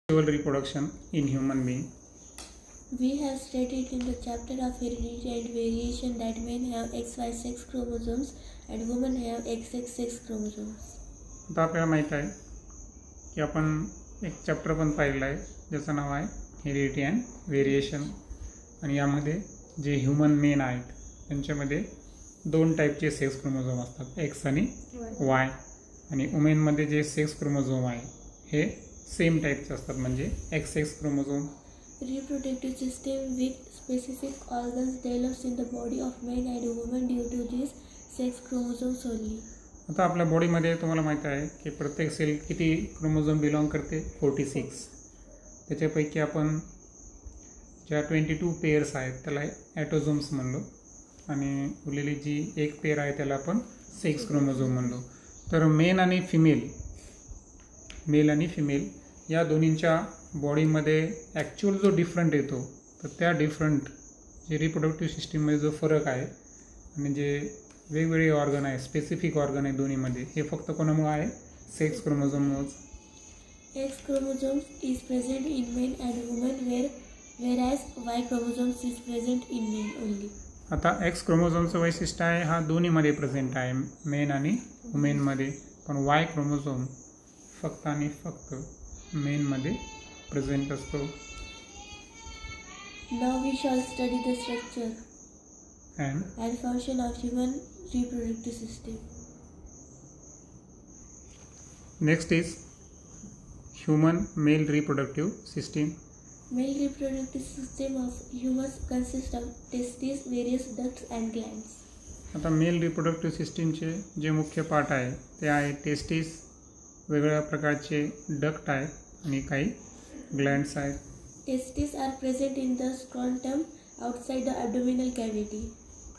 sexual reproduction in human being. We have studied in the chapter of heredity and variation that men have XY sex chromosomes and women have XX sex chromosomes. आता आपल्याला माहीत आहे की आपण एक chapter पण पाहिलेलं आहे ज्याचं नाव आहे हेरिडिटी अँड व्हेरिएशन. आणि यामध्ये जे ह्युमन मेन आहेत त्यांच्यामध्ये दोन टाईपचे सेक्स क्रोमोझोम असतात, एक्स आणि वाय. आणि वुमेनमध्ये जे सेक्स क्रोमोझोम आहे हे सेम टाईपचे असतात, म्हणजे XX chromosome. Reproductive system with specific organs develops in the body of men and women due to these sex chromosomes only. आता आपल्या बॉडीमध्ये तुम्हाला माहीत आहे की प्रत्येक सेल किती क्रोमोझोम बिलॉंग करते, 46. त्याच्यापैकी आपण ज्या 22 पेअर्स आहेत त्याला ॲटोझोम्स म्हणलो आणि उरलेली जी एक पेअर आहे त्याला आपण सेक्स क्रोमोझोम म्हणलो. तर मेल आणि फिमेल या दोन्हींच्या बॉडीमध्ये ॲक्च्युअल जो डिफरंट येतो तर त्या डिफरंट जे रिप्रोडक्टिव्ह सिस्टीममध्ये जो फरक आहे आणि जे वेगवेगळे ऑर्गन आहे, स्पेसिफिक ऑर्गन आहे दोन्हीमध्ये, हे फक्त कोणामुळे आहे, sex क्रोमोझोममुळेच. X chromosomes is present in men and women whereas Y chromosomes is present in men only. आता एक्स क्रोमोझोमचं वैशिष्ट्य आहे हा दोन्हीमध्ये प्रेझेंट आहे, मेन आणि वुमेनमध्ये. पण वाय क्रोमोझोम फक्त आणि फक्त मेनमध्ये प्रेझेंट असतो. Now we shall study the structure and function of human reproductive system. Next is human male reproductive system. Male reproductive system of humans consists of testes, various ducts and glands. आता male reproductive सिस्टीमचे जे मुख्य part आहे ते आहे testis, वेगवेगळ्या प्रकारचे duct आहेत आणि काही ग्लँड्स आहेत. Testes are present in the scrotum outside the abdominal cavity.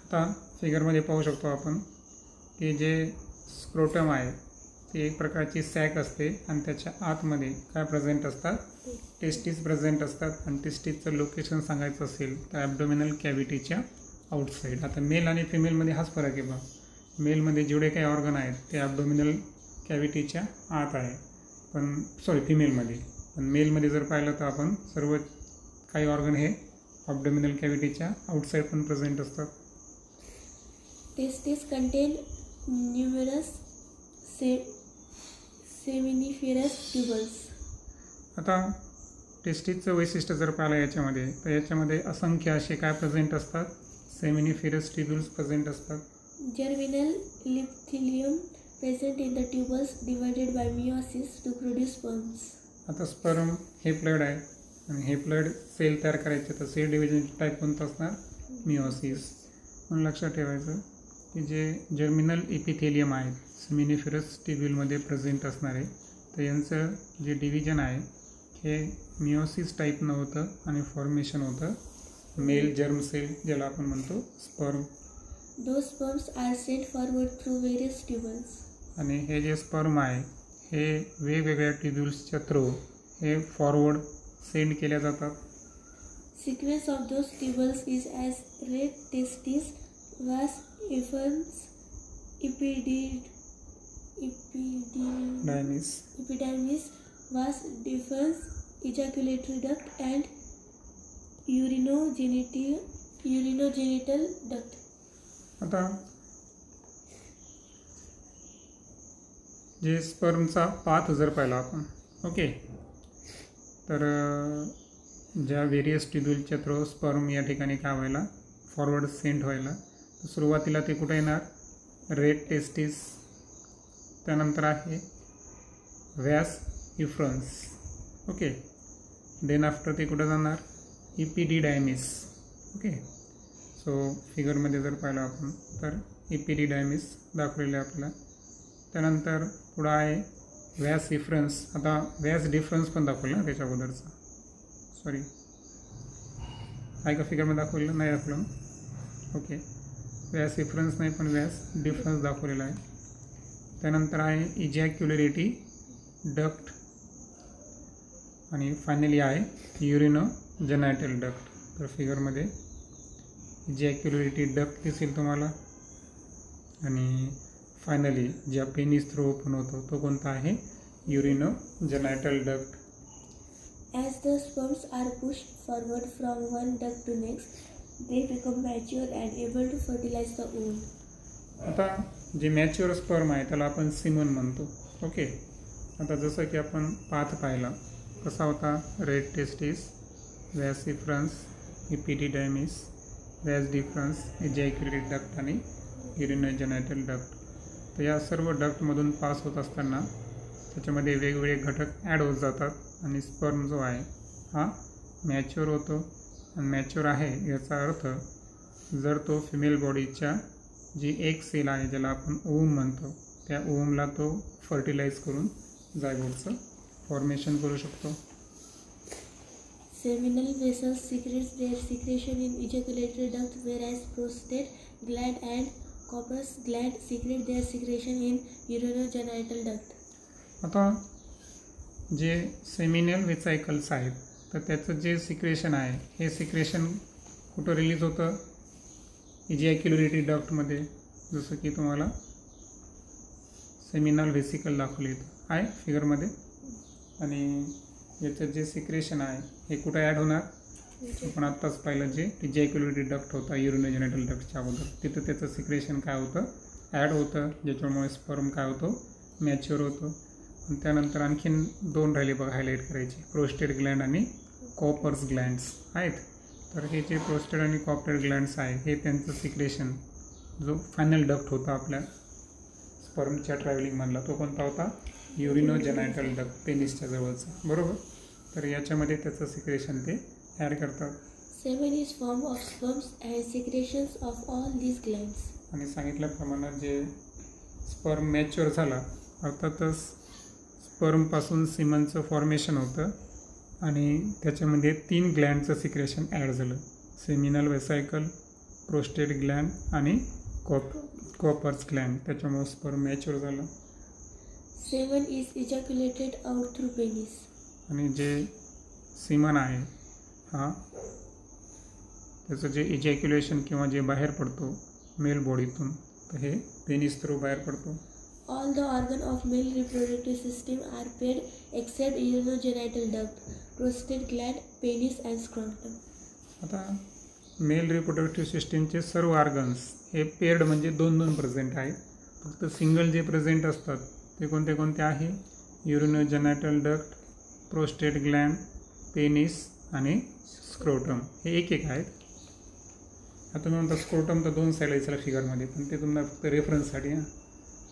आता फिगरमध्ये पाहू शकतो आपण की जे स्क्रोटम आहे ते एक प्रकारची सॅक असते आणि त्याच्या आतमध्ये काय प्रेझेंट असतात, टेस्टिस प्रेझेंट असतात. आणि टेस्टिसचं लोकेशन सांगायचं असेल तर ॲब्डोमिनल कॅव्हिटीच्या आउटसाईड. आता मेल आणि फिमेलमध्ये हाच फरक आहे बा, मेलमध्ये जेवढे काही ऑर्गन आहेत ते ॲब्डोमिनल कॅव्हिटीच्या आत आहे, पण फिमेलमध्ये. पण मेलमध्ये जर पाहिलं तर आपण सर्व काही ऑर्गन हे ॲब्डोमिनल कॅव्हिटीच्या आउटसाईड पण प्रेझेंट असतात. Testes contain numerous seminiferous tubules. आता टेस्टिसचं वैशिष्ट्य जर पाहिलं याच्यामध्ये तर याच्यामध्ये असंख्य असे काय प्रेझेंट असतात, सेमिनिफेरस ट्युब्युल्स प्रेझेंट असतात. Germinal epithelium present in the tubules divided by meiosis to produce sperms. आता स्पर्म हे प्लड आहे आणि हे प्लड सेल तयार करायचे तर सेल डिव्हिजनची टाईप कोणतं असणार, मिओसिस. म्हणून लक्षात ठेवायचं की जे जर्मिनल इपिथेलियम आहेत सेमिनिफेरस ट्युब्युलमध्ये प्रेझेंट असणारे, तर यांचं जे डिव्हिजन आहे हे मिओसिस टाईपनं होतं आणि फॉर्मेशन होतं मेल जर्म सेल, ज्याला आपण म्हणतो sperm. Those sperms are sent forward through various tubules. आणि हे जे स्पर्म आहे हे वेगवेगळ्या ट्युब्युल्सच्या थ्रू हे फॉरवर्ड सेंड केल्या जातात. Sequence of those tubules is as red testes, vas efferents, epididymis, vas deferens, ejaculatory duct and urinogenital duct. आता जे स्पर्मचा पाथ जर पाहिला आपण, ओके, तर ज्या व्हेरियस ट्युब्युलच्या थ्रू स्पर्म या ठिकाणी काय व्हायला, फॉरवर्ड सेंट व्हायला, तर सुरुवातीला ते कुठे येणार, रेड टेस्टिस. त्यानंतर आहे व्यास इफ्रन्स, ओके. देन आफ्टर ते कुठं जाणार, इपिडिडायमिस, ओके. सो फिगरमध्ये जर पाहिलं आपण तर इपिडिडायमिस दाखवलेलं आहे आपल्याला. त्यानंतर पुढं आहे व्यास इफ्रन्स. आता व्यास डिफरन्स पण दाखवलं ना त्याच्या अगोदरचा, सॉरी आहे का फिगरमध्ये दाखवलेलं, नाही दाखवलं, ओके. व्यास इफ्रन्स नाही पण व्यास डिफरन्स दाखवलेला आहे. त्यानंतर आहे इजॅक्युलरिटी डक्ट आणि फायनली आहे युरिनोजेनायटल डक्ट. तर फिगरमध्ये इजॅक्युलरिटी डक्ट दिसेल तुम्हाला आणि फायनली ज्या पेनिस थ्रू ओपन होतो तो कोणता आहे, युरिनोजेनायटल duct. As the sperms are pushed forward from one duct to next, they become mature and able to fertilize the ovum. आता जे मॅच्युअर स्पर्म आहे त्याला आपण सिमन म्हणतो. ओके. आता जसं की आपण पाथ पाहिला कसा होता, रेड टेस्टिस, व्हॅस इफ्रन्स, इपिडिडायमिस, व्हॅस डिफरन्स, इजॅक्युलेटेड डक्ट आणि युरिनोजेनायटल डक्ट. तर या सर्व डक्टमधून पास होत असताना त्याच्यामध्ये वेगवेगळे घटक ॲड होत जातात आणि स्पर्म जो आहे हा मॅच्युअर होतो. आणि मॅच्युअर आहे याचा अर्थ जर तो फिमेल बॉडीच्या जी एक सेल आहे ज्याला आपण ओवम म्हणतो त्या ओवमला तो फर्टिलाइज करून जायगोटचं फॉर्मेशन करू शकतो. Seminal vessels secretes their secretion in ejaculatory duct, whereas prostate gland and corpus gland secrete their secretion in urinogenital duct. आता जे सेमिनल वेसायकल्स आहेत तर त्याचं जे सिक्रेशन आहे हे सिक्रेशन कुठं रिलीज होतं, इजॅक्युलेटरी डक्टमध्ये. जसं की तुम्हाला सेमिनल व्हेसिकल दाखवले आहे फिगरमध्ये. आणि याचं जे सिक्रेशन आहे हे कुठं ॲड होणार, आपण आत्ताच पाहिलं जे इजॅक्युलेटरी डक्ट होता युरिनोजेनायटल डक्टच्या अगोदर, तिथं त्याचं सिक्रेशन काय होतं, ॲड होतं, ज्याच्यामुळे स्पर्म काय होतो, मॅच्युअर होतो. आणि त्यानंतर आणखीन दोन राहिले बघा हायलाईट करायचे, प्रोस्टेट ग्लँड आणि कॉपर्स ग्लँड्स आहेत. तर हे जे प्रोस्टेट आणि कॉपर्स ग्लँड्स आहे हे त्यांचं सिक्रेशन जो फायनल डक्ट होता आपल्या स्पर्मच्या ट्रॅव्हलिंगमधला तो कोणता होता, युरिनोजेनायटल डक्ट, पेनिसच्या जवळचा, बरोबर. तर याच्यामध्ये त्याचं सिक्रेशन ते ॲड करतात. Semen is form of sperms and secretions of all these glands. आणि सांगितल्याप्रमाणे जे स्पर्म मॅच्युअर झाला अर्थातच स्पर्मपासून सिमनचं फॉर्मेशन होतं आणि त्याच्यामध्ये 3 ग्लँडचं सिक्रेशन ॲड झालं, सेमिनल वेसायकल, प्रोस्टेट ग्लँड आणि कॉपर्स ग्लँड. त्याच्यामुळे स्पर्म मॅच्युअर झालं. Semen is ejaculated out through penis. आणि जे सिमन आहे हा त्याचं जे इजॅक्युलेशन किंवा जे बाहेर पडतो मेल बॉडीतून तर हे पेनिस थ्रू बाहेर पडतो. All the organs of male reproductive system are paired except urinogenital duct, prostate gland, penis and scrotum. आता मेल रिप्रोडक्टिव्ह सिस्टीमचे सर्व ऑर्गन्स हे पेअर्ड म्हणजे 2-2 प्रेझेंट आहेत. फक्त सिंगल जे प्रेझेंट असतात ते कोणते कोणते आहे, युरिनोजेनायटल डक्ट, प्रोस्टेट ग्लँड, पेनिस आणि स्क्रोटम हे एक आहेत. आता तुम्ही म्हणता स्क्रोटम तर 2 साईड आहे फिगरमध्ये, पण ते तुम्हाला फक्त रेफरन्ससाठी हां.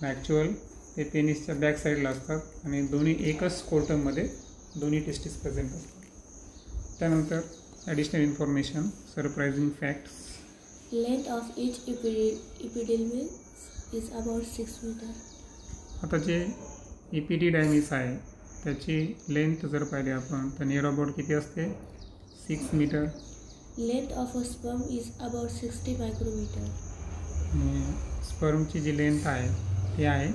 ॲक्च्युअल ते पेनिसच्या बॅक साईडला असतात आणि दोन्ही एकच स्क्रोटममध्ये दोन्ही टेस्टिस प्रेझेंट असतात. त्यानंतर additional information, surprising facts. Length of each epididymis is about 6 meter. आता जे इपिडिडायमिस आहे त्याची लेंथ जर पाहिली आपण तर नियर अबाउट किती असते, 6 metre. Length of a sperm is about 60 micrometer. आणि स्पर्मची जी लेंथ आहे ती आहे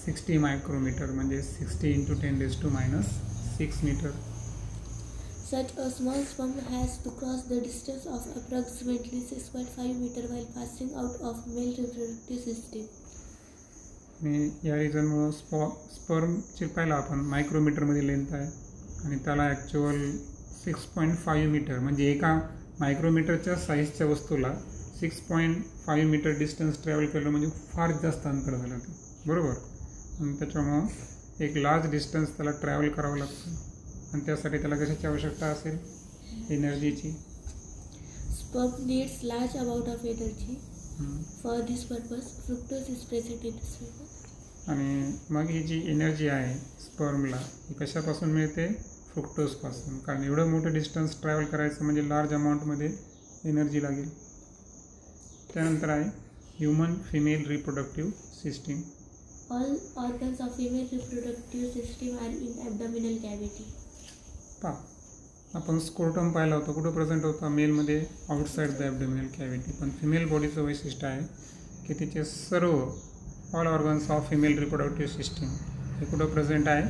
60 मायक्रोमीटर म्हणजे 60 × 10⁻⁻6 metre. Such a small sperm has to cross the distance of approximately 6.5 meter while passing out of male reproductive system. आणि या रिझनमुळं स्पर्मची पाहिलं आपण मायक्रोमीटरमध्ये लेंथ आहे आणि त्याला ॲक्च्युअल 6.5 मीटर म्हणजे एका मायक्रोमीटरच्या साईजच्या वस्तूला 6.5 मीटर डिस्टन्स ट्रॅव्हल केलं म्हणजे फार जास्त अंतर झालं ते, बरोबर. आणि त्याच्यामुळं एक लार्ज डिस्टन्स त्याला ट्रॅव्हल करावं लागतं आणि त्यासाठी त्याला कशाची आवश्यकता असेल, एनर्जीची. Sperm needs large amount of energy. For this purpose, fructose is present in the sperm. आणि मग ही जी एनर्जी आहे स्पर्मला ही कशापासून मिळते, फ्रुक्टोजपासून. कारण एवढं मोठं डिस्टन्स ट्रॅव्हल करायचं म्हणजे लार्ज अमाऊंटमध्ये एनर्जी लागेल. त्यानंतर आहे human female reproductive system. All organs of female reproductive system are in abdominal cavity. आपण स्क्रोटम पाहिला होता, कुठं प्रेझेंट होता, मेलमध्ये आउटसाईड द ॲबडोमिनल कॅव्हिटी. पण फिमेल बॉडीचं वैशिष्ट्य आहे की तिचे सर्व all organs of female reproductive system हे कुठं प्रेझेंट आहे,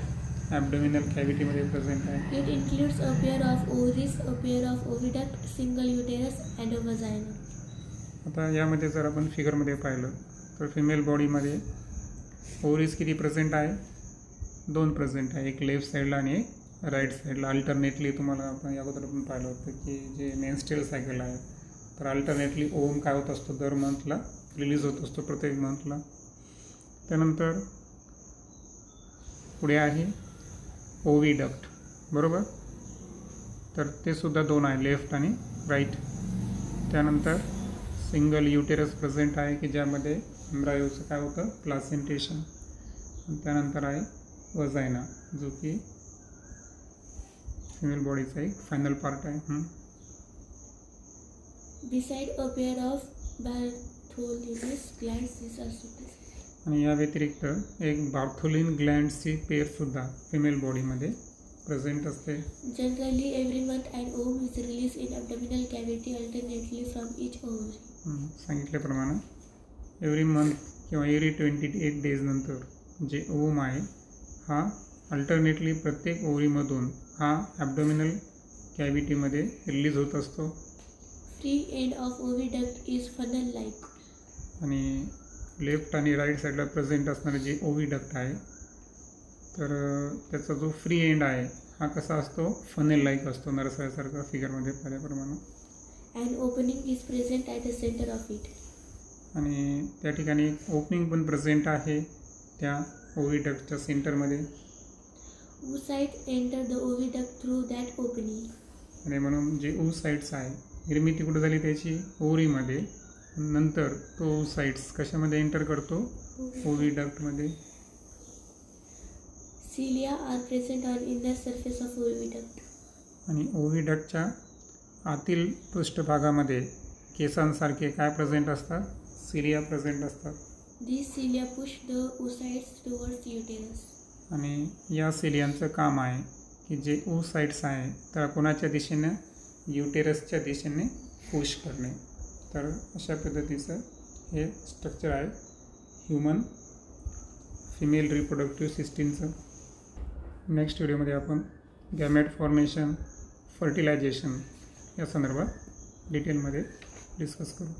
ॲबडोमिनल कॅव्हिटीमध्ये प्रेझेंट आहे. It includes a pair of ovaries, a pair of oviduct, single uterus and a vagina. आता यामध्ये जर आपण फिगरमध्ये पाहिलं तर फिमेल बॉडीमध्ये ओव्हरीज किती प्रेझेंट आहे, 2 प्रेझेंट आहे, एक लेफ्ट साईडला आणि एक राईट साईडला अल्टरनेटली तुम्हाला आपण अगोदर पण पाहिलं होतं की जे मेन्स्ट्रुअल सायकल आहे तर अल्टरनेटली ओव्हम काय होत असतो दर मंथला रिलीज होत असतो प्रत्येक मंथला. त्यानंतर पुढे आहे ओव्हिडक्ट, बरोबर. तर ते सुद्धा दोन आहे, लेफ्ट आणि राईट. त्यानंतर सिंगल युटेरस प्रेझेंट आहे की ज्यामध्ये एम्ब्रायोचं काय होतं प्लासेंटेशन. त्यानंतर आहे वजायना जो की फिमेल बॉडीचा एक फायनल पार्ट आहे. Beside a pair of Bartholin's glands is also present. आणि या व्यतिरिक्त एक बार्थोलिन ग्लँड्सची पेअरसुद्धा फिमेल बॉडीमध्ये प्रेझेंट असते. Generally, every month an ovum is released in abdominal cavity alternately from each ovary. सांगितल्याप्रमाणे एव्हरी मंथ किंवा एव्हरी 28 डेज नंतर जे ओव्हम आहे हा अल्टरनेटली प्रत्येक ओव्हरीमधून हा ॲब्डोमिनल कॅव्हिटीमध्ये रिलीज होत असतो. Free end of oviduct is funnel-like. आणि लेफ्ट आणि राईट साईडला प्रेझेंट असणारे जे ओव्हिडक्ट आहे तर त्याचा जो फ्री एंड आहे हा कसा असतो फनेल लाईक असतो, नरसाळ्यासारखा फिगरमध्ये पाहिल्याप्रमाणे. An opening is present at the center of it. आणि त्या ठिकाणी एक ओपनिंग पण प्रेझेंट आहे त्या ओव्हिडक्टच्या सेंटरमध्ये. Oocytes enter the oviduct through that opening. आणि म्हणून जे oocytes आहे निर्मिती कुठे झाली त्याची ओव्हरीमध्ये, नंतर तो oocytes कशामध्ये एंटर करतो ओव्हिडक्टमध्ये. Cilia are present on inner surface of oviduct. आणि ओव्हिडक्टच्या आतील पृष्ठभागामध्ये केसांसारखे काय प्रेझेंट असतात सिलिया प्रेझेंट असतात. These cilia push the oocytes towards uterus. आणि या सिलियांचं काम आहे की जे oocytes आहे तर कोणाच्या दिशेने युटेरसच्या दिशेने पुश करणे. तर अशा पद्धतीचं हे स्ट्रक्चर आहे ह्युमन फिमेल रिप्रोडक्टिव्ह सिस्टीमचं. नेक्स्ट व्हिडिओमध्ये आपण गॅमेट फॉर्मेशन, फर्टिलायझेशन या संदर्भात डिटेलमध्ये डिस्कस करू.